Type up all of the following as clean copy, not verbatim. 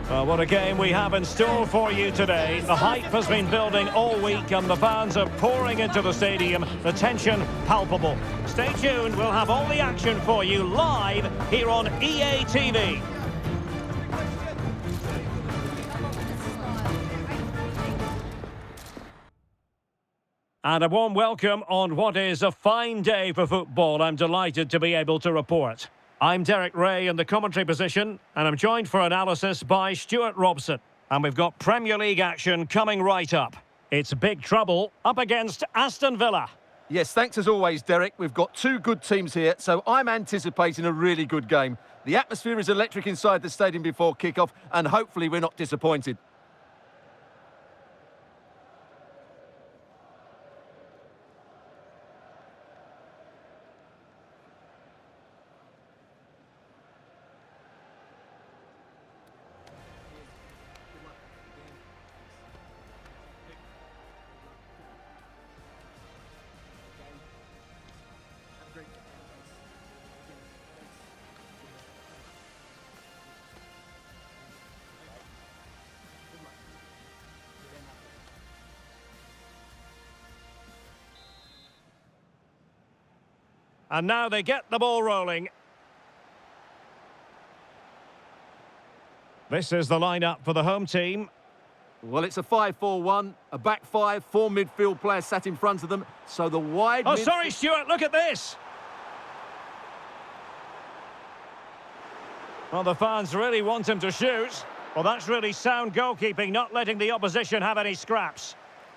Well, what a game we have in store for you today. The hype has been building all week and the fans are pouring into the stadium. The tension palpable. Stay tuned, we'll have all the action for you live here on EA TV. And a warm welcome on what is a fine day for football. I'm delighted to be able to report. I'm Derek Ray in the commentary position, and I'm joined for analysis by Stuart Robson. And we've got Premier League action coming right up. It's big trouble up against Aston Villa. Yes, thanks as always, Derek. We've got two good teams here, so I'm anticipating a really good game. The atmosphere is electric inside the stadium before kick-off, and hopefully we're not disappointed. And now they get the ball rolling. This is the lineup for the home team. Well, it's a 5-4-1, a back five, four midfield players sat in front of them, so the wide... Oh, sorry, Stuart, look at this! Well, the fans really want him to shoot. Well, that's really sound goalkeeping, not letting the opposition have any scraps.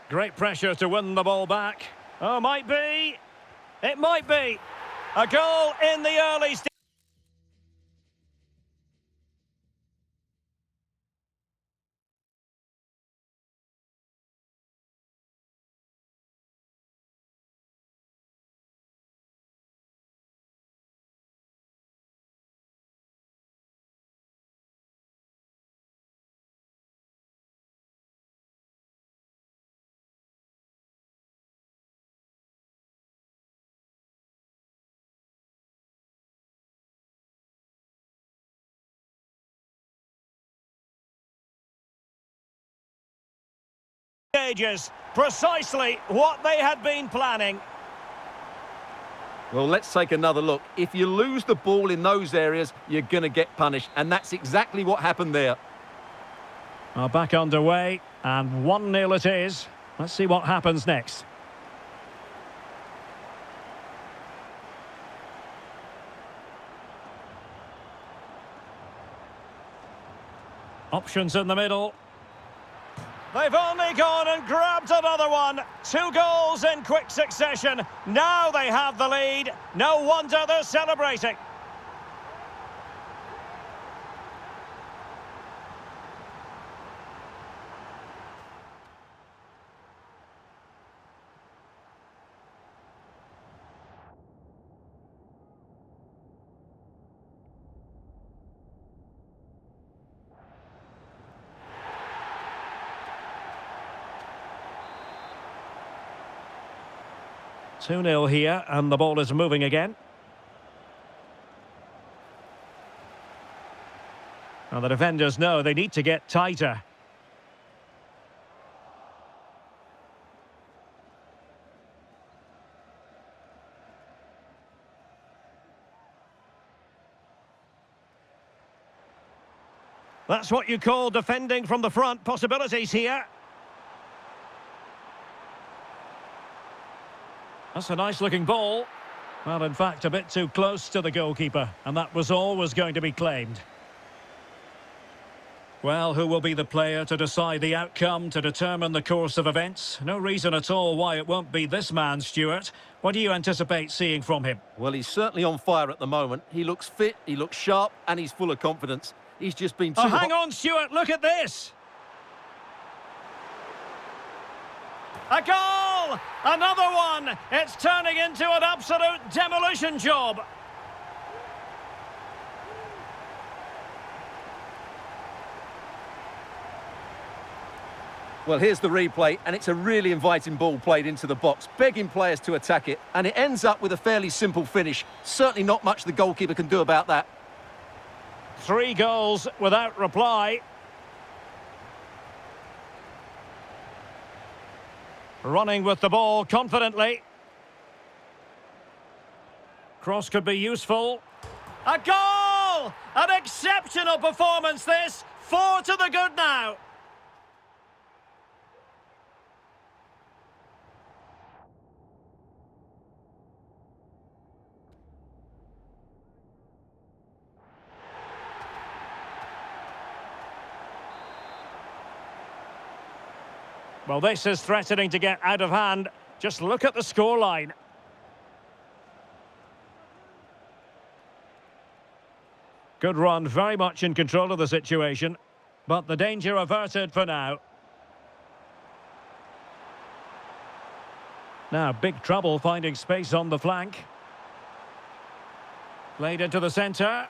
Great pressure to win the ball back. Oh, might be. It might be. A goal in the early stage. Precisely what they had been planning. Well, let's take another look. If you lose the ball in those areas, you're going to get punished, and that's exactly what happened there. Well, back underway, and 1-0 it is. Let's see what happens next. Options in the middle. They've only gone and grabbed another one. 2 goals in quick succession. Now they have the lead. No wonder they're celebrating. Two 0 here, and the ball is moving again. Now the defenders know they need to get tighter. That's what you call defending from the front. Possibilities here. That's a nice-looking ball. Well, in fact, a bit too close to the goalkeeper, and that was always going to be claimed. Well, who will be the player to decide the outcome, to determine the course of events? No reason at all why it won't be this man, Stuart. What do you anticipate seeing from him? Well, he's certainly on fire at the moment. He looks fit, he looks sharp, and he's full of confidence. He's just been too... Oh, hang on, Stuart, look at this! A goal! Another one! It's turning into an absolute demolition job. Well, here's the replay, and it's a really inviting ball played into the box, begging players to attack it, and it ends up with a fairly simple finish. Certainly not much the goalkeeper can do about that. 3 goals without reply. Running with the ball confidently. Cross could be useful. A goal! An exceptional performance this. 4 to the good now. Well, this is threatening to get out of hand. Just look at the scoreline. Good run, very much in control of the situation. But the danger averted for now. Now, big trouble finding space on the flank. Played into the centre.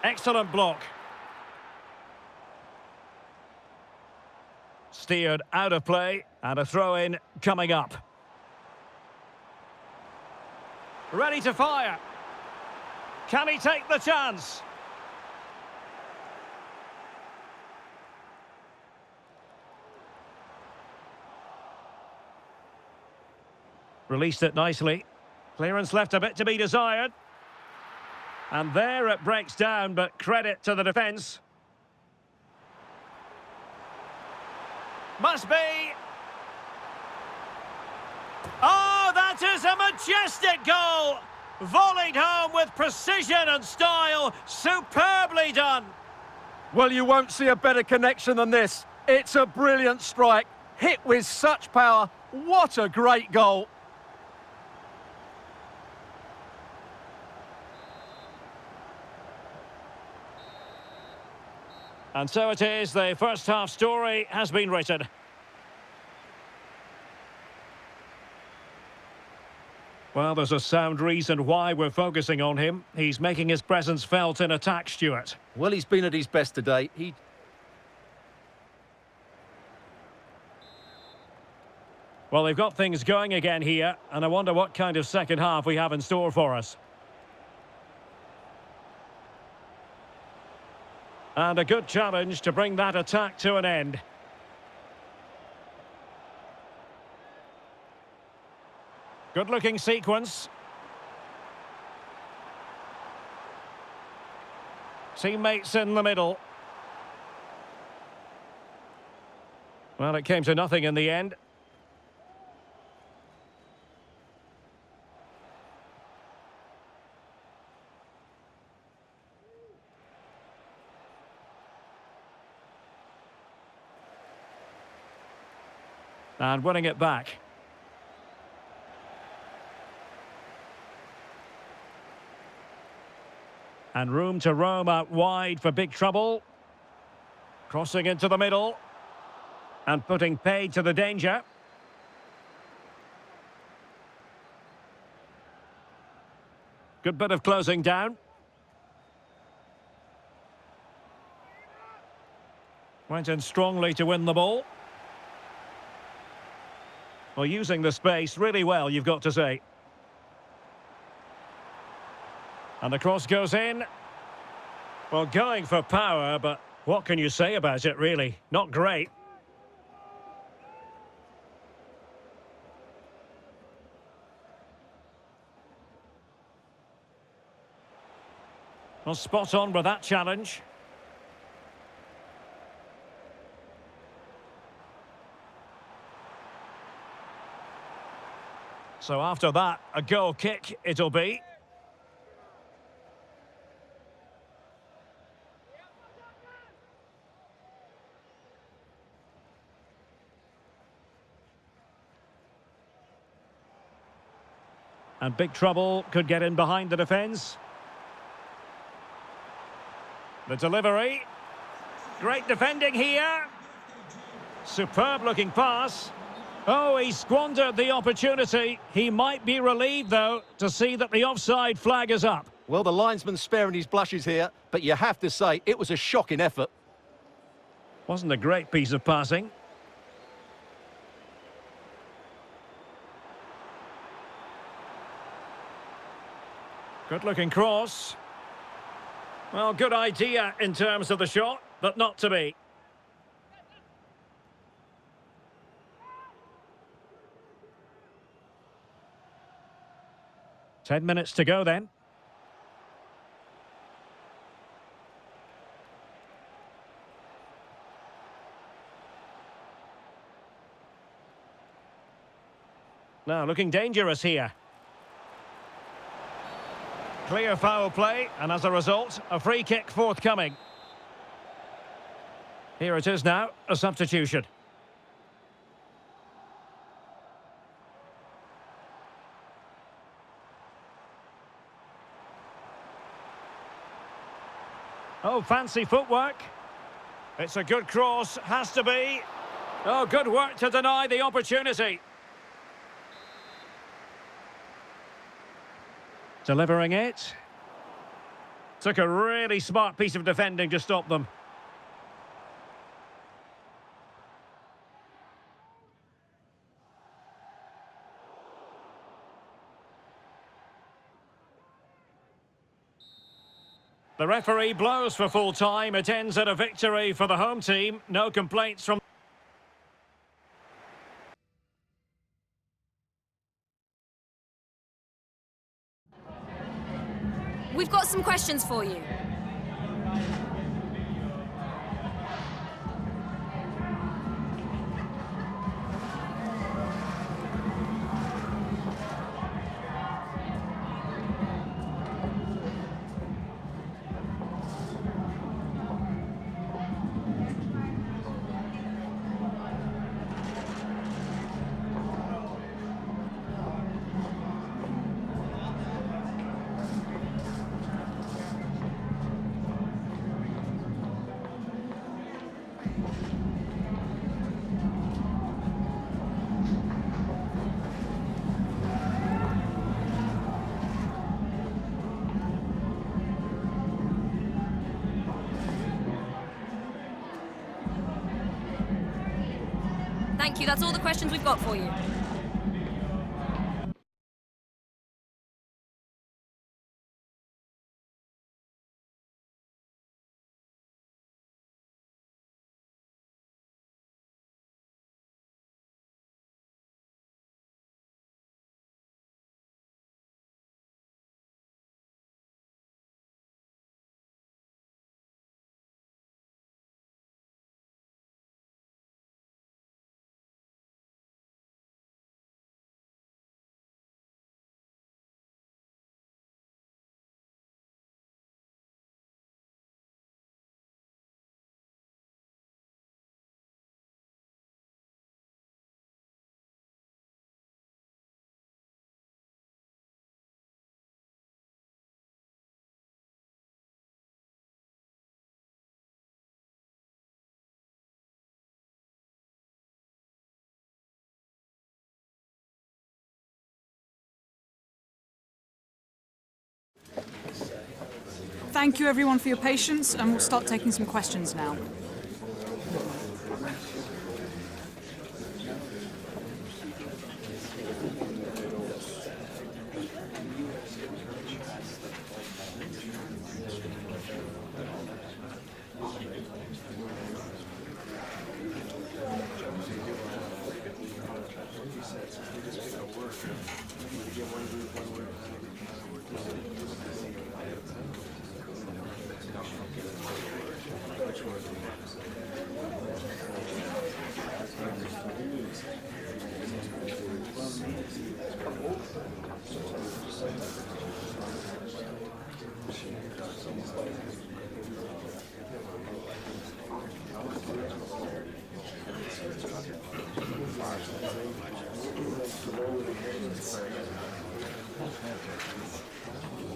Excellent block. Steered out of play, and a throw-in coming up. Ready to fire. Can he take the chance? Released it nicely. Clearance left a bit to be desired. And there it breaks down, but credit to the defence. Must be. Oh, that is a majestic goal! Volleyed home with precision and style. Superbly done. Well, you won't see a better connection than this. It's a brilliant strike. Hit with such power. What a great goal. And so it is, the first half story has been written. Well, there's a sound reason why we're focusing on him. He's making his presence felt in attack, Stuart. Well, he's been at his best today. Well, they've got things going again here, and I wonder what kind of second half we have in store for us. And a good challenge to bring that attack to an end. Good-looking sequence. Teammates in the middle. Well, it came to nothing in the end. And winning it back. And room to roam out wide for big trouble. Crossing into the middle. And putting paid to the danger. Good bit of closing down. Went in strongly to win the ball. Well, using the space really well, you've got to say. And the cross goes in. Well, going for power, but what can you say about it, really? Not great. Well, spot on with that challenge. So after that, a goal kick it'll be. And big trouble could get in behind the defence. The delivery. Great defending here. Superb looking pass. Oh, he squandered the opportunity. He might be relieved, though, to see that the offside flag is up. Well, the linesman's sparing his blushes here, but you have to say it was a shocking effort. Wasn't a great piece of passing. Good-looking cross. Well, good idea in terms of the shot, but not to be. 10 minutes to go then. Now, looking dangerous here. Clear foul play, and as a result, a free kick forthcoming. Here it is now, a substitution. Oh, fancy footwork. It's a good cross, has to be. Oh, good work to deny the opportunity. Delivering it. Took a really smart piece of defending to stop them. The referee blows for full time. It ends at a victory for the home team. No complaints from... We've got some questions for you. Thank you, that's all the questions we've got for you. Thank you everyone for your patience, and we'll start taking some questions now.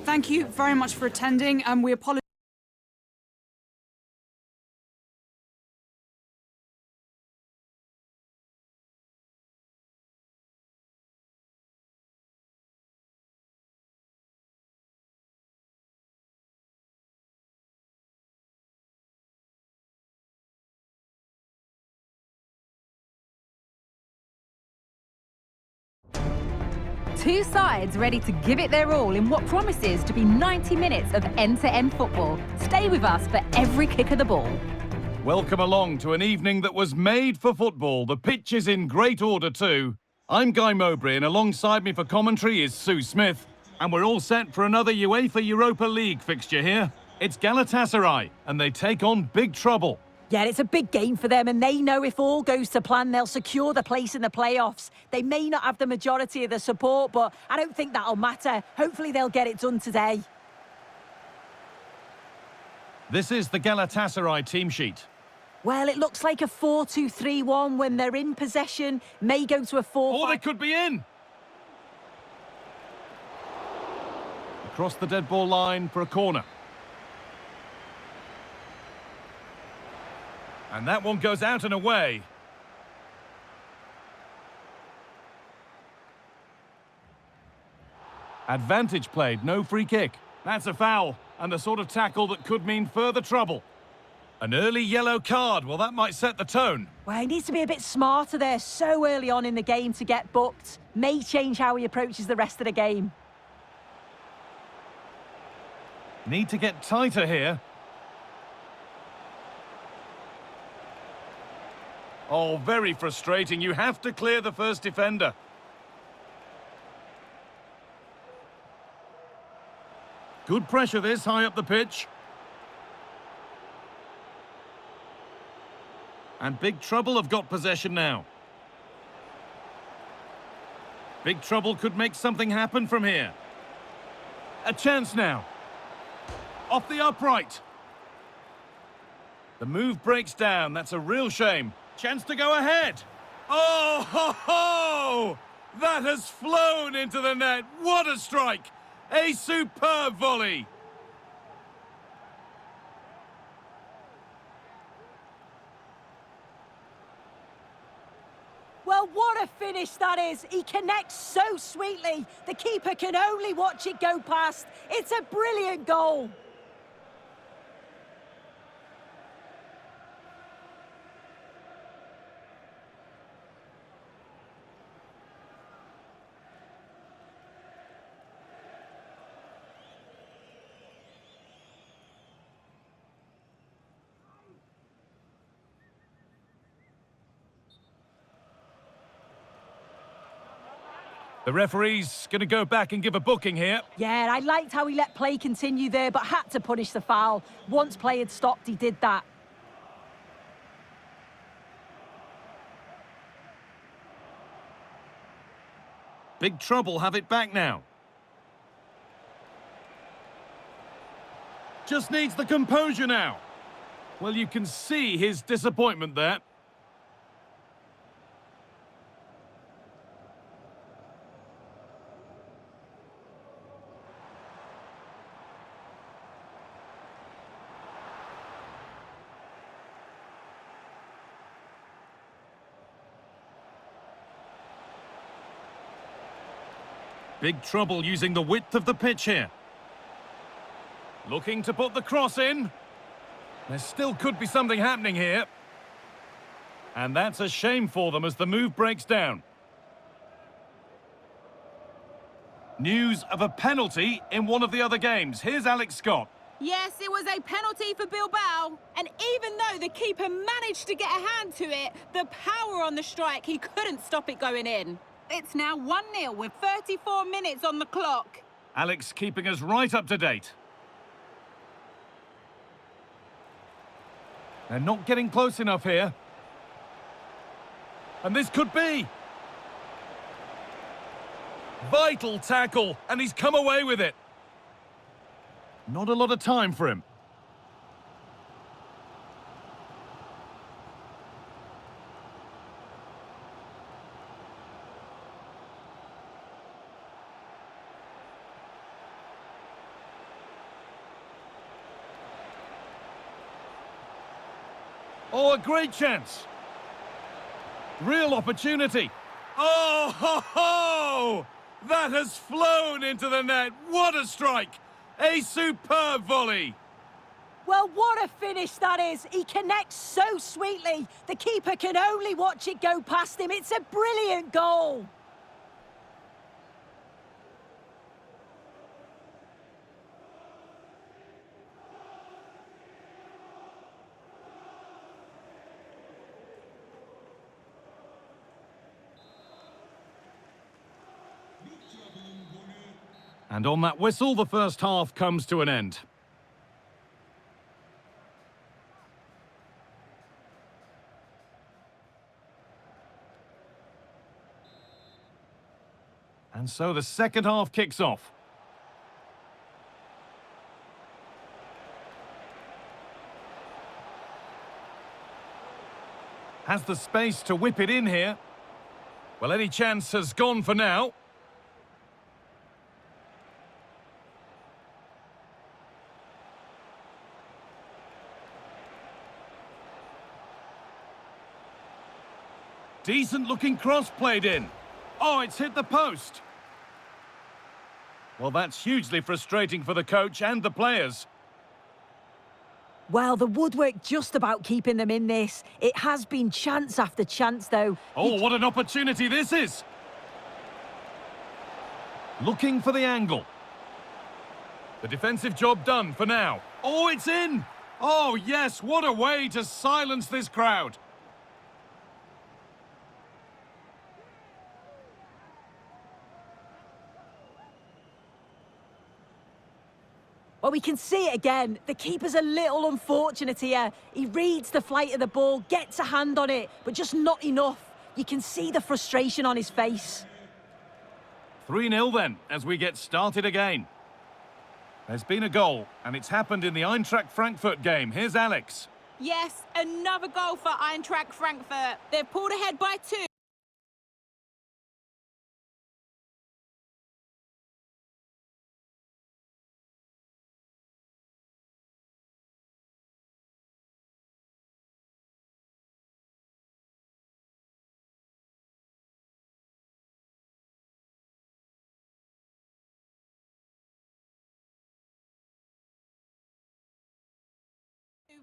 Thank you very much for attending, and we apologize. Two sides ready to give it their all in what promises to be 90 minutes of end-to-end football. Stay with us for every kick of the ball. Welcome along to an evening that was made for football. The pitch is in great order too. I'm Guy Mowbray, and alongside me for commentary is Sue Smith. And we're all set for another UEFA Europa League fixture here. It's Galatasaray, and they take on Big Trouble. Yeah, it's a big game for them, and they know if all goes to plan, they'll secure the place in the playoffs. They may not have the majority of the support, but I don't think that'll matter. Hopefully they'll get it done today. This is the Galatasaray team sheet. Well, it looks like a 4-2-3-1 when they're in possession. May go to a 4-5. Oh, they could be in! Across the dead ball line for a corner. And that one goes out and away. Advantage played, no free kick. That's a foul, and the sort of tackle that could mean further trouble. An early yellow card, well, that might set the tone. Well, he needs to be a bit smarter there so early on in the game to get booked. May change how he approaches the rest of the game. Need to get tighter here. Oh, very frustrating. You have to clear the first defender. Good pressure this, high up the pitch. And Big Trouble have got possession now. Big Trouble could make something happen from here. A chance now. Off the upright. The move breaks down. That's a real shame. Chance to go ahead. Oh, ho, ho! That has flown into the net. What a strike. A superb volley. Well, what a finish that is. He connects so sweetly. The keeper can only watch it go past. It's a brilliant goal. The referee's going to go back and give a booking here. Yeah, I liked how he let play continue there, but had to punish the foul. Once play had stopped, he did that. Big Trouble have it back now. Just needs the composure now. Well, you can see his disappointment there. Big Trouble using the width of the pitch here. Looking to put the cross in. There still could be something happening here. And that's a shame for them as the move breaks down. News of a penalty in one of the other games. Here's Alex Scott. Yes, it was a penalty for Bilbao. And even though the keeper managed to get a hand to it, the power on the strike, he couldn't stop it going in. It's now 1-0 with 34 minutes on the clock. Alex keeping us right up to date. They're not getting close enough here. And this could be. Vital tackle, and he's come away with it. Not a lot of time for him. Oh, a great chance. Real opportunity. Oh, ho, ho! That has flown into the net. What a strike. A superb volley. Well, what a finish that is. He connects so sweetly. The keeper can only watch it go past him. It's a brilliant goal. And on that whistle, the first half comes to an end. And so the second half kicks off. Has the space to whip it in here. Well, any chance has gone for now. Decent looking cross played in. Oh, it's hit the post. Well, that's hugely frustrating for the coach and the players. Well, the woodwork just about keeping them in this. It has been chance after chance, though. Oh, what an opportunity this is! Looking for the angle. The defensive job done for now. Oh, it's in! Oh, yes, what a way to silence this crowd. Well, we can see it again. The keeper's a little unfortunate here. He reads the flight of the ball, gets a hand on it, but just not enough. You can see the frustration on his face. 3-0 then, as we get started again. There's been a goal, and it's happened in the Eintracht Frankfurt game. Here's Alex. Yes, another goal for Eintracht Frankfurt. They've pulled ahead by 2.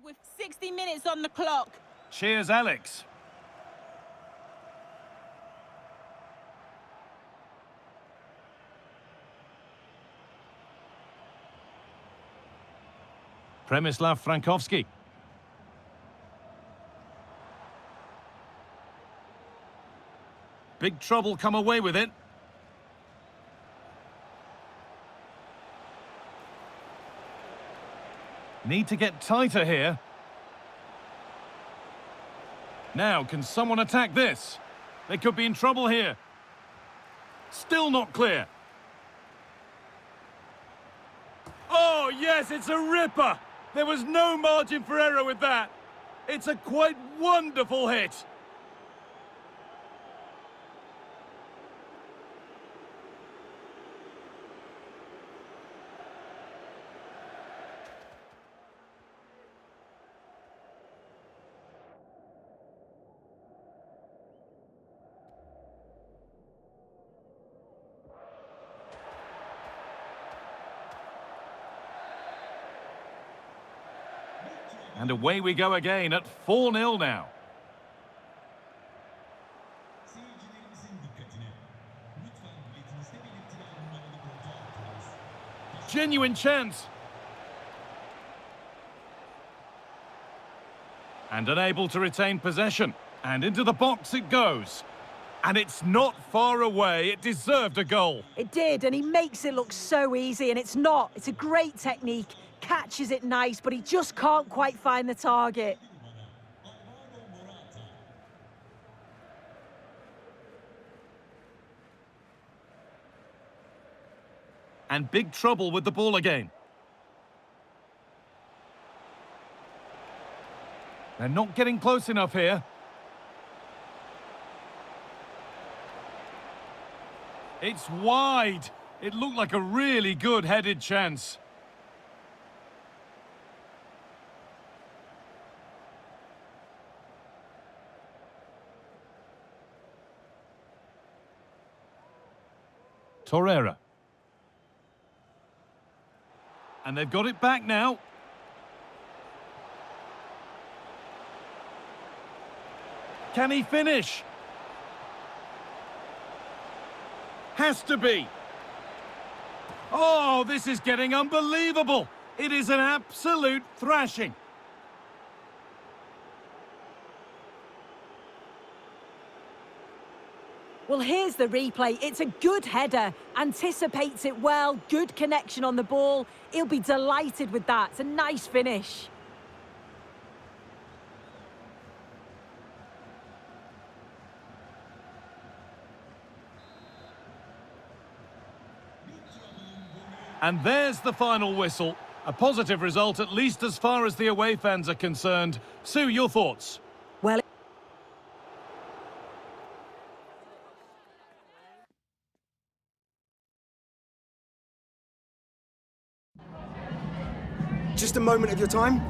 With 60 minutes on the clock. Cheers, Alex. Przemysław Frankowski. Big trouble come away with it. Need to get tighter here. Now, can someone attack this? They could be in trouble here. Still not clear. Oh, yes, it's a ripper. There was no margin for error with that. It's a quite wonderful hit. And away we go again at 4-0 now. Genuine chance. And unable to retain possession. And into the box it goes. And it's not far away. It deserved a goal. It did, and he makes it look so easy, and it's not. It's a great technique. Catches it nice, but he just can't quite find the target. And big trouble with the ball again. They're not getting close enough here. It's wide. It looked like a really good headed chance. Torreira. And they've got it back now. Can he finish? Has to be. Oh, this is getting unbelievable. It is an absolute thrashing. Well, here's the replay. It's a good header, anticipates it well, good connection on the ball. He'll be delighted with that. It's a nice finish. And there's the final whistle. A positive result, at least as far as the away fans are concerned. Sue, your thoughts? Well, Just a moment of your time.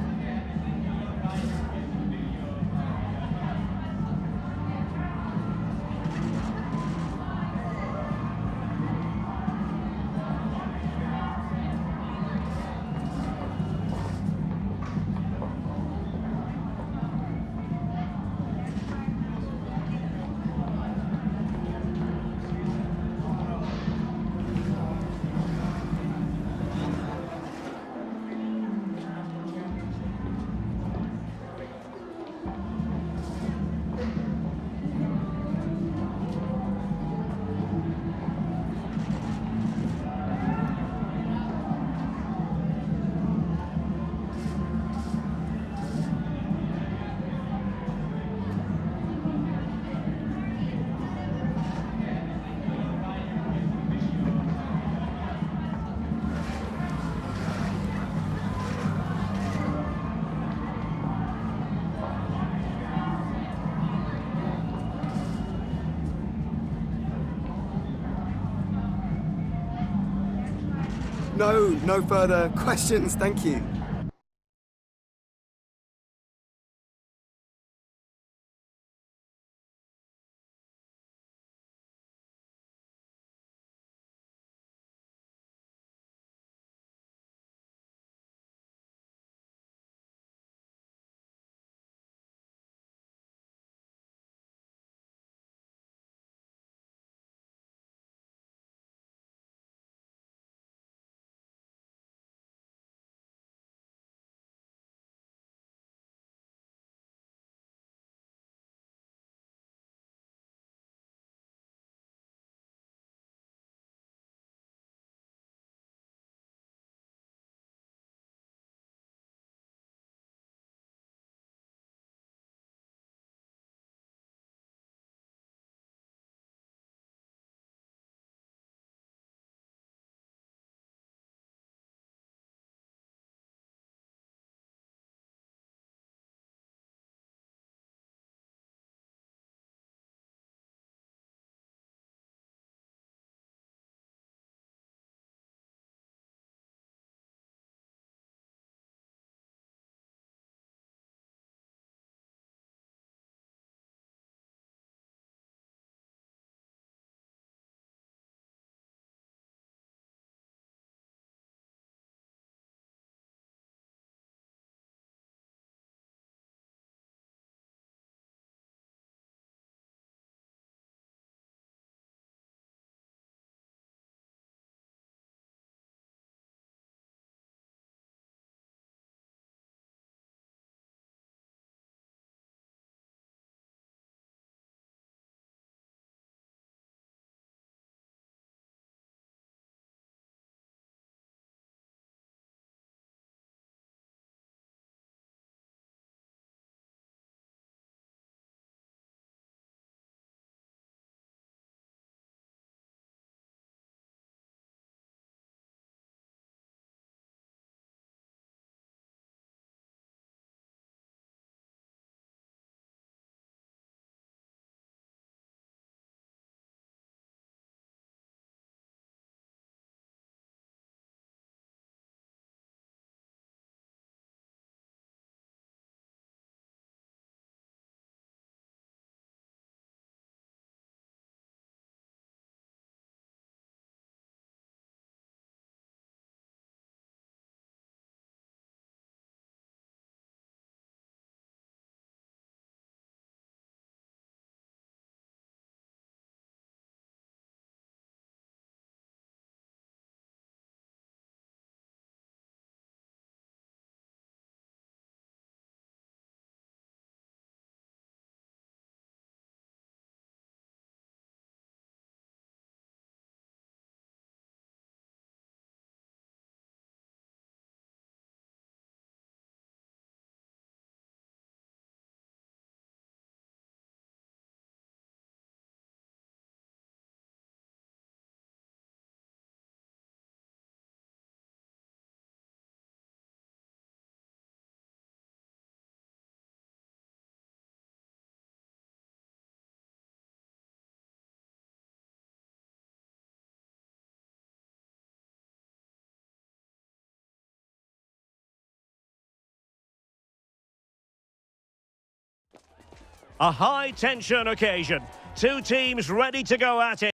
No further questions, thank you. A high-tension occasion. Two teams ready to go at it.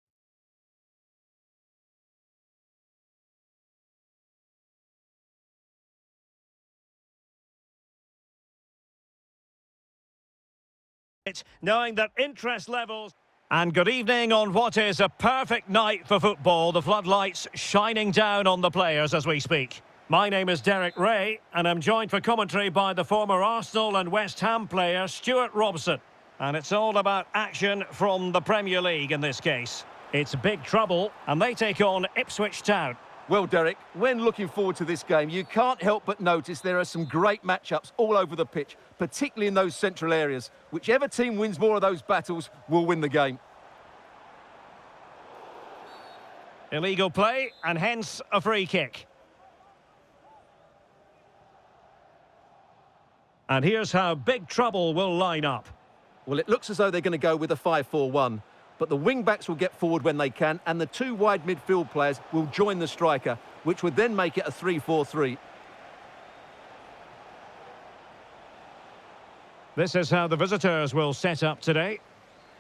Knowing that interest levels... And good evening on what is a perfect night for football. The floodlights shining down on the players as we speak. My name is Derek Ray, and I'm joined for commentary by the former Arsenal and West Ham player Stuart Robson. And it's all about action from the Premier League in this case. It's big trouble, and they take on Ipswich Town. Well, Derek, when looking forward to this game, you can't help but notice there are some great matchups all over the pitch, particularly in those central areas. Whichever team wins more of those battles will win the game. Illegal play, and hence a free kick. And here's how big trouble will line up. Well, it looks as though they're going to go with a 5-4-1. But the wing-backs will get forward when they can, and the two wide midfield players will join the striker, which would then make it a 3-4-3. This is how the visitors will set up today.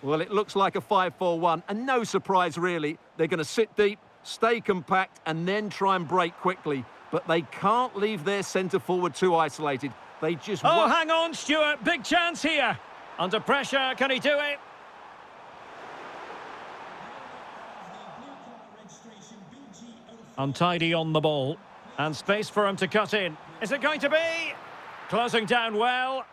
Well, it looks like a 5-4-1, and no surprise, really. They're going to sit deep, stay compact, and then try and break quickly. But they can't leave their centre-forward too isolated. They just... Oh, hang on, Stuart. Big chance here. Under pressure, can he do it? Untidy on the ball. And space for him to cut in. Is it going to be? Closing down well.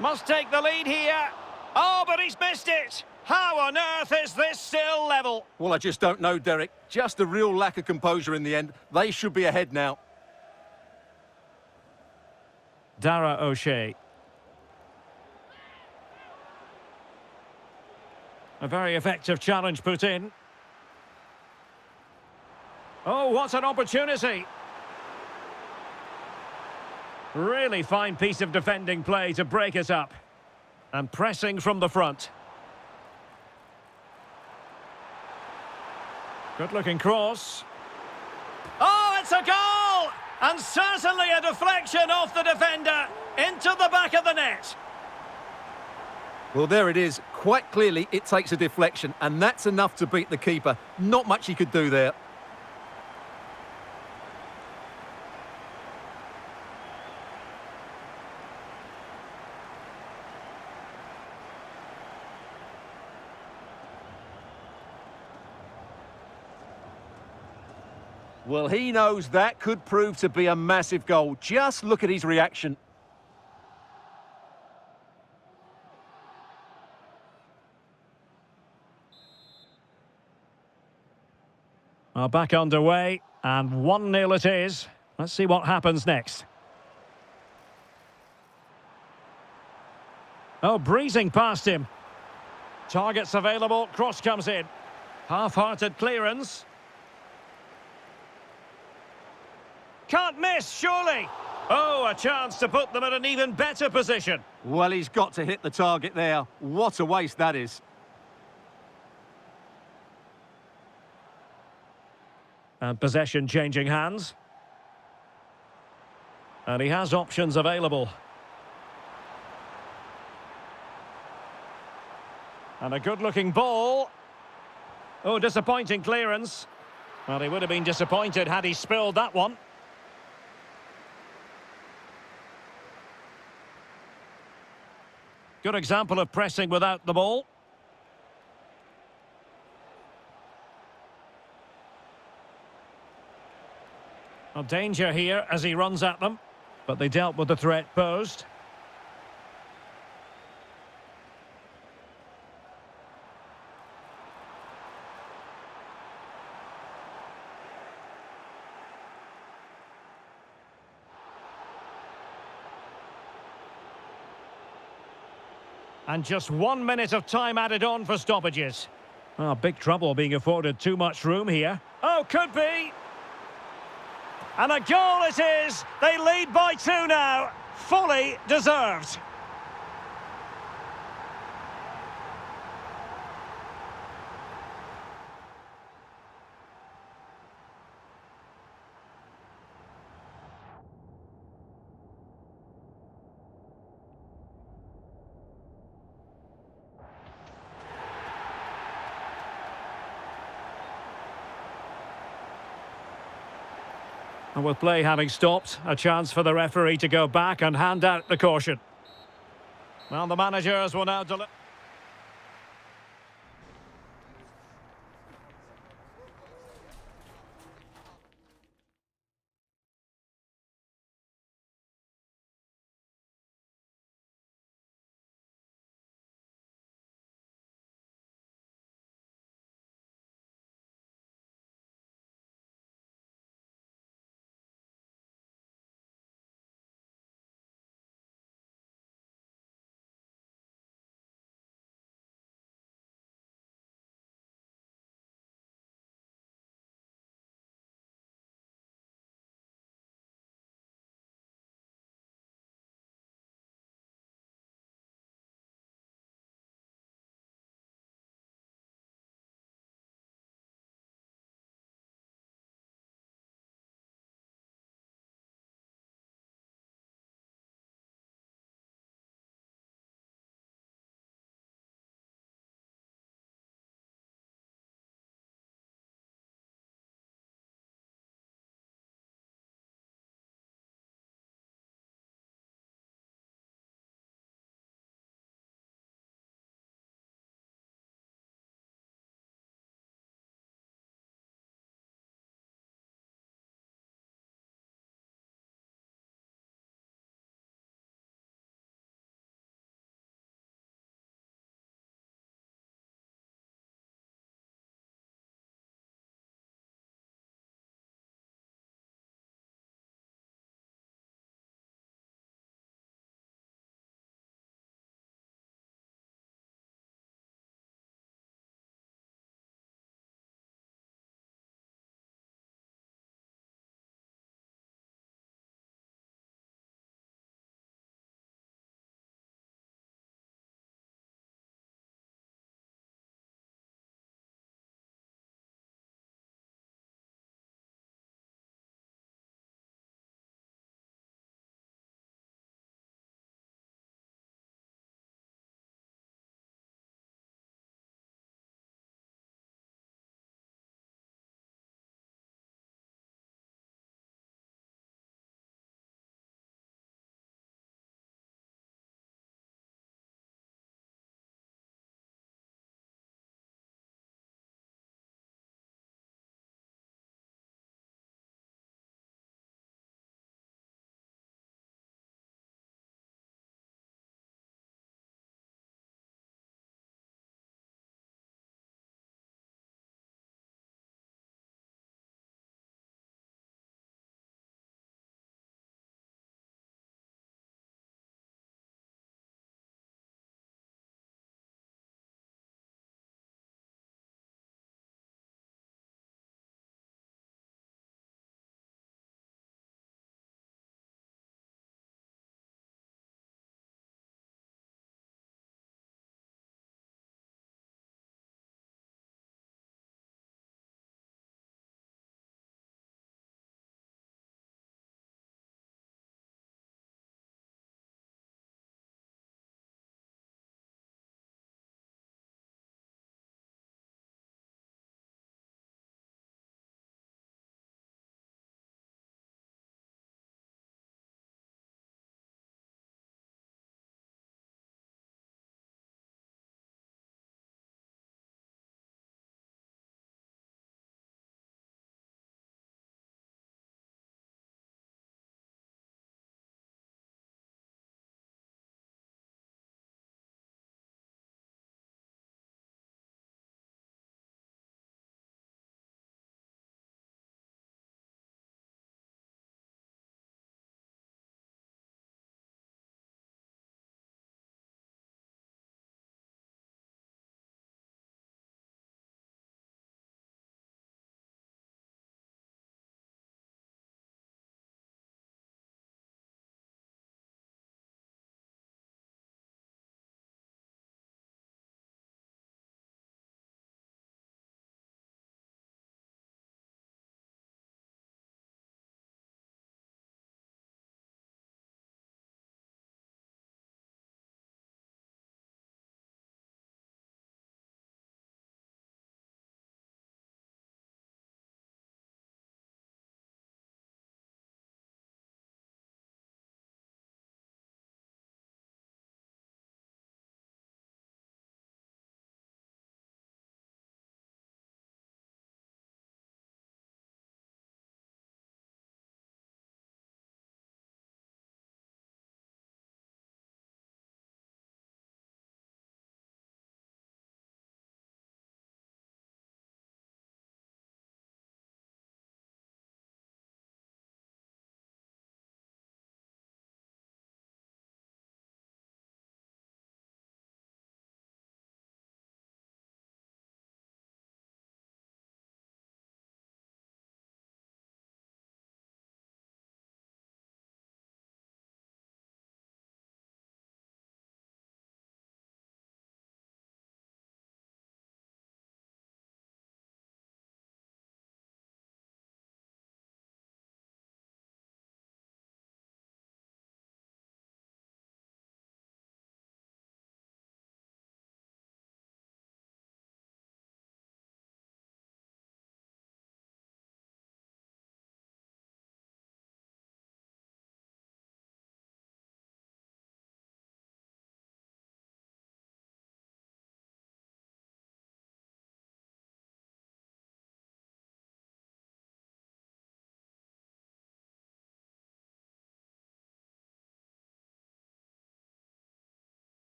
Must take the lead here. Oh, but he's missed it. How on earth is this still level? Well, I just don't know, Derek. Just a real lack of composure in the end. They should be ahead now. Dara O'Shea. A very effective challenge put in. Oh, what an opportunity. Really fine piece of defending play to break it up. And pressing from the front. Good-looking cross. Oh, it's a goal! And certainly a deflection off the defender into the back of the net. Well, there it is. Quite clearly, it takes a deflection, and that's enough to beat the keeper. Not much he could do there. Well, he knows that could prove to be a massive goal. Just look at his reaction. Are back underway, and 1-0 it is. Let's see what happens next. Oh, breezing past him. Targets available, cross comes in. Half-hearted clearance. Can't miss, surely. Oh, a chance to put them in an even better position. Well, he's got to hit the target there. What a waste that is. And possession changing hands. And he has options available. And a good-looking ball. Oh, disappointing clearance. Well, he would have been disappointed had he spilled that one. Good example of pressing without the ball. A danger here as he runs at them, but they dealt with the threat posed. And just 1 minute of time added on for stoppages. Oh, big trouble being afforded too much room here. Oh, could be. And a goal it is. They lead by 2 now. Fully deserved. And with play having stopped, a chance for the referee to go back and hand out the caution. Well, the managers will now deliver.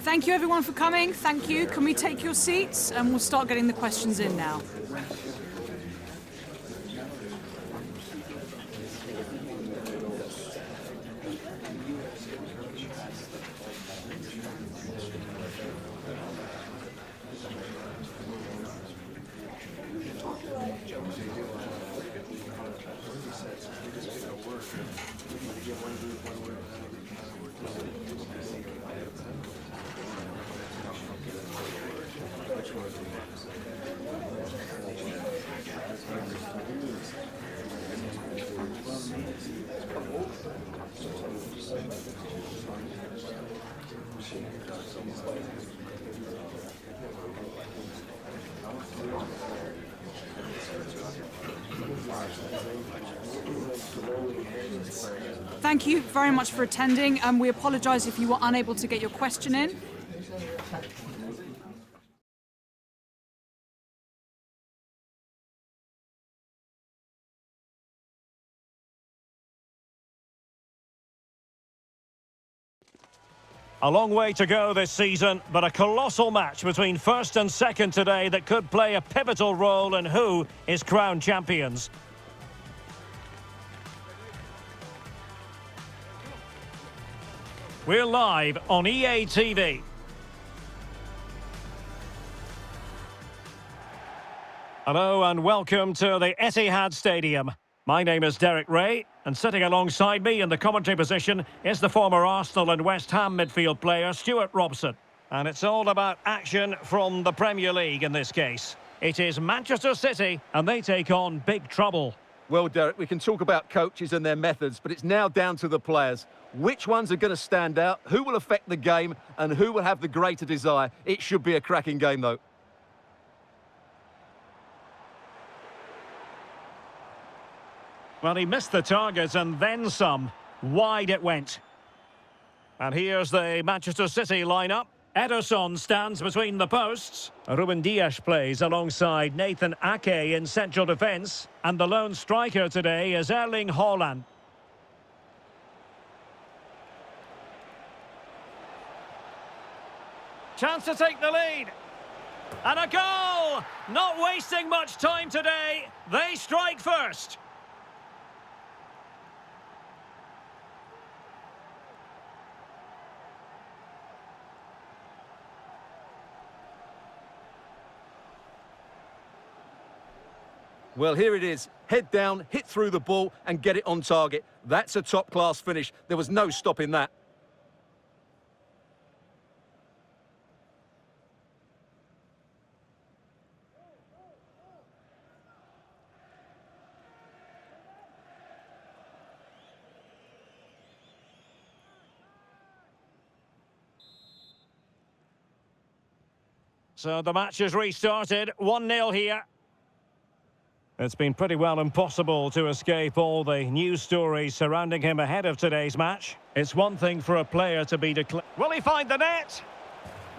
Thank you everyone for coming. Thank you. Can we take your seats and we'll start getting the questions in now. Thank you very much for attending, and we apologise if you were unable to get your question in. A long way to go this season, but a colossal match between first and second today that could play a pivotal role in who is crowned champions. We're live on EA TV. Hello and welcome to the Etihad Stadium. My name is Derek Ray, and sitting alongside me in the commentary position is the former Arsenal and West Ham midfield player Stuart Robson. And it's all about action from the Premier League in this case. It is Manchester City, and they take on big trouble. Well, Derek, we can talk about coaches and their methods, but it's now down to the players. Which ones are going to stand out, who will affect the game, and who will have the greater desire? It should be a cracking game, though. Well, he missed the target and then some. Wide it went. And here's the Manchester City lineup. Ederson stands between the posts. Ruben Dias plays alongside Nathan Ake in central defence. And the lone striker today is Erling Haaland. Chance to take the lead. And a goal! Not wasting much time today. They strike first. Well, here it is. Head down, hit through the ball and get it on target. That's a top-class finish. There was no stopping that. So the match has restarted. 1-0 here. It's been pretty well impossible to escape all the news stories surrounding him ahead of today's match. It's one thing for a player to be declared. Will he find the net?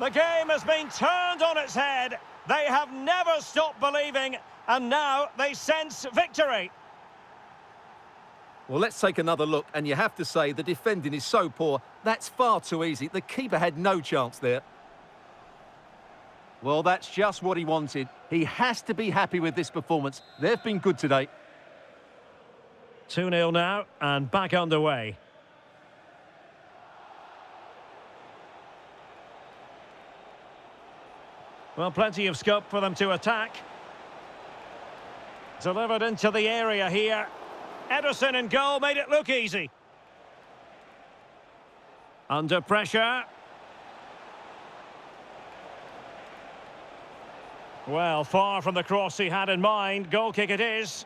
The game has been turned on its head. They have never stopped believing, and now they sense victory. Well, let's take another look, and you have to say the defending is so poor. That's far too easy. The keeper had no chance there. Well, that's just what he wanted. He has to be happy with this performance. They've been good today. 2-0 now, and back underway. Well, plenty of scope for them to attack. Delivered into the area here. Ederson in goal made it look easy. Under pressure. Well, far from the cross he had in mind. Goal kick it is.